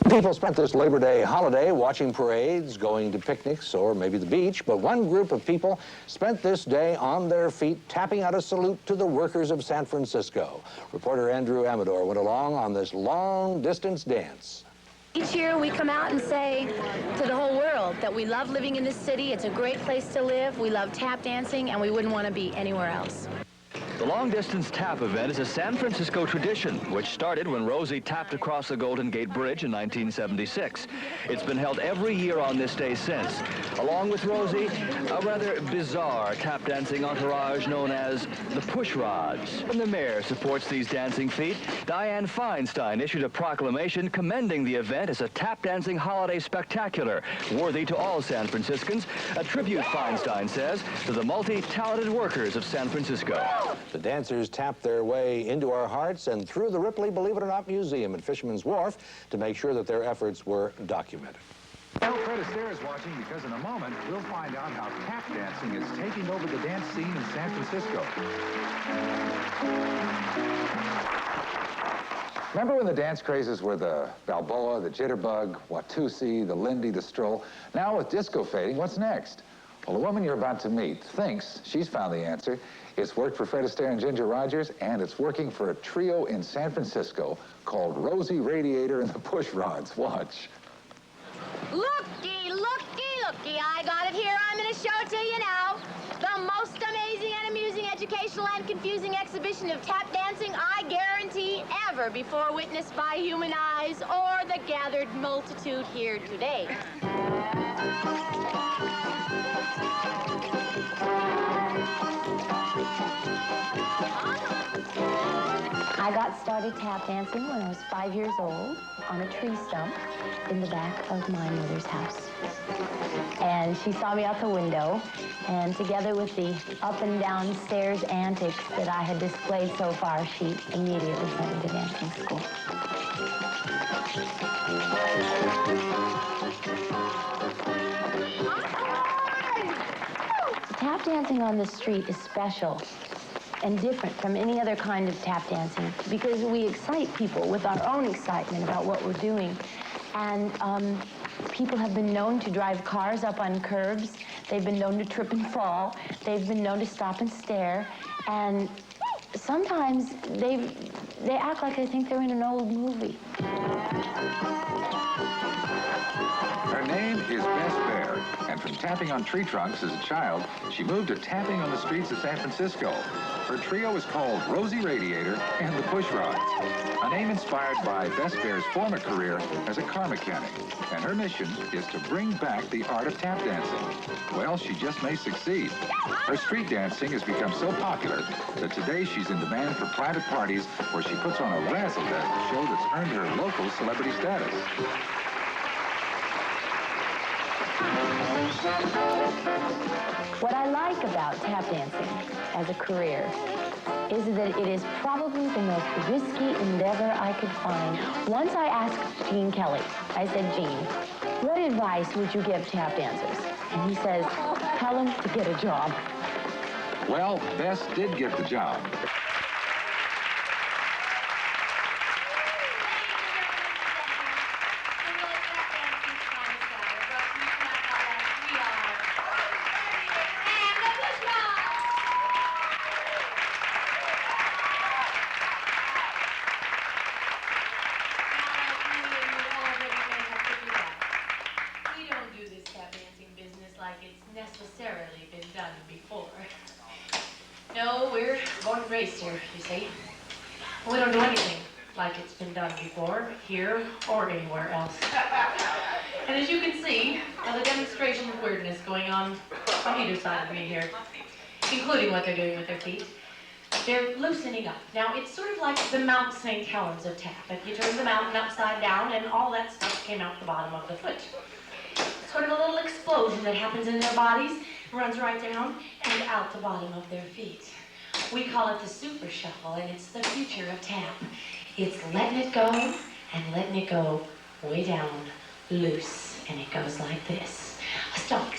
People spent this Labor Day holiday watching parades, going to picnics, or maybe the beach, but one group of people spent this day on their feet tapping out a salute to the workers of San Francisco. Reporter Andrew Amador went along on this long-distance dance. Each year we come out and say to the whole world that we love living in this city, it's a great place to live, we love tap dancing, and we wouldn't want to be anywhere else. The long-distance tap event is a San Francisco tradition, which started when Rosie tapped across the Golden Gate Bridge in 1976. It's been held every year on this day since. Along with Rosie, a rather bizarre tap dancing entourage known as the Pushrods. And the mayor supports these dancing feet. Dianne Feinstein issued a proclamation commending the event as a tap dancing holiday spectacular, worthy to all San Franciscans, a tribute, Feinstein says, to the multi-talented workers of San Francisco. The dancers tapped their way into our hearts and through the Ripley, Believe It or Not Museum at Fisherman's Wharf to make sure that their efforts were documented. Well, Fred Astaire is watching because in a moment we'll find out how tap dancing is taking over the dance scene in San Francisco. Remember when the dance crazes were the Balboa, the Jitterbug, Watusi, the Lindy, the Stroll? Now with disco fading, what's next? Well, the woman you're about to meet thinks she's found the answer. It's worked for Fred Astaire and Ginger Rogers, and it's working for a trio in San Francisco called Rosie Radiator and the Pushrods. Watch. Looky, looky, looky, I got it here. I'm going to show it to you now. The most amazing and amusing, educational and confusing exhibition of tap dancing, I guarantee, ever before witnessed by human eyes or the gathered multitude here today. I got started tap dancing when I was 5 years old on a tree stump in the back of my mother's house. And she saw me out the window, and together with the up and down stairs antics that I had displayed so far, she immediately sent me to dancing school. Tap dancing on the street is special and different from any other kind of tap dancing because we excite people with our own excitement about what we're doing. And people have been known to drive cars up on curbs. They've been known to trip and fall. They've been known to stop and stare. And sometimes they act like they think they're in an old movie. Her name is Bess Bair, and from tapping on tree trunks as a child, she moved to tapping on the streets of San Francisco. Her trio is called Rosie Radiator and the Pushrods, a name inspired by Bess Bair's former career as a car mechanic. And her mission is to bring back the art of tap dancing. Well, she just may succeed. Her street dancing has become so popular that today she's in demand for private parties where she puts on a razzle-dazzle show that's earned her local celebrity status. What I like about tap dancing as a career is that it is probably the most risky endeavor I could find. Once I asked Gene Kelly, I said, Gene, what advice would you give tap dancers? And he says, tell them to get a job. Well, Bess did get the job. Necessarily been done before. No, we're born and raised here, you see. We don't do anything like it's been done before, here or anywhere else. And as you can see, there's a demonstration of weirdness going on either side of me here, including what they're doing with their feet. They're loosening up. Now, it's sort of like the Mount St. Helens of tap. If you turn the mountain upside down and all that stuff came out the bottom of the foot. Sort of a little explosion that happens in their bodies, runs right down and out the bottom of their feet. We call it the super shuffle, and it's the future of tap. It's letting it go and letting it go way down, loose, and it goes like this. Stop.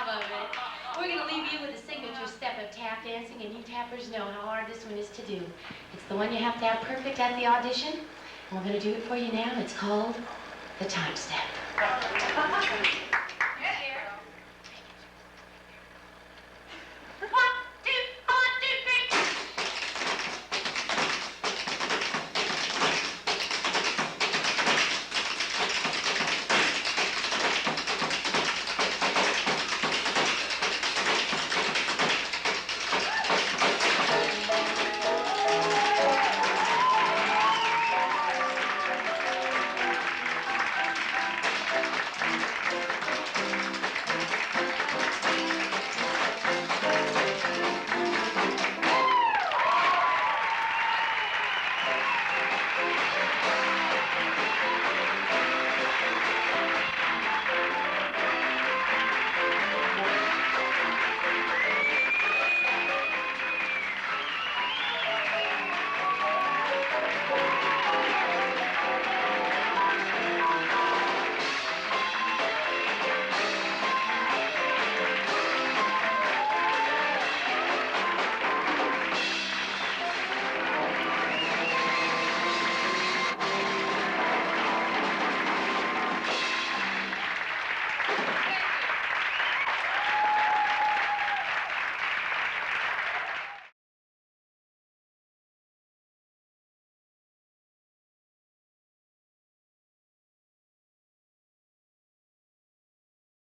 of it. We're going to leave you with a signature step of tap dancing, and you tappers know how hard this one is to do. It's the one you have to have perfect at the audition, and we're going to do it for you now, and it's called the time step.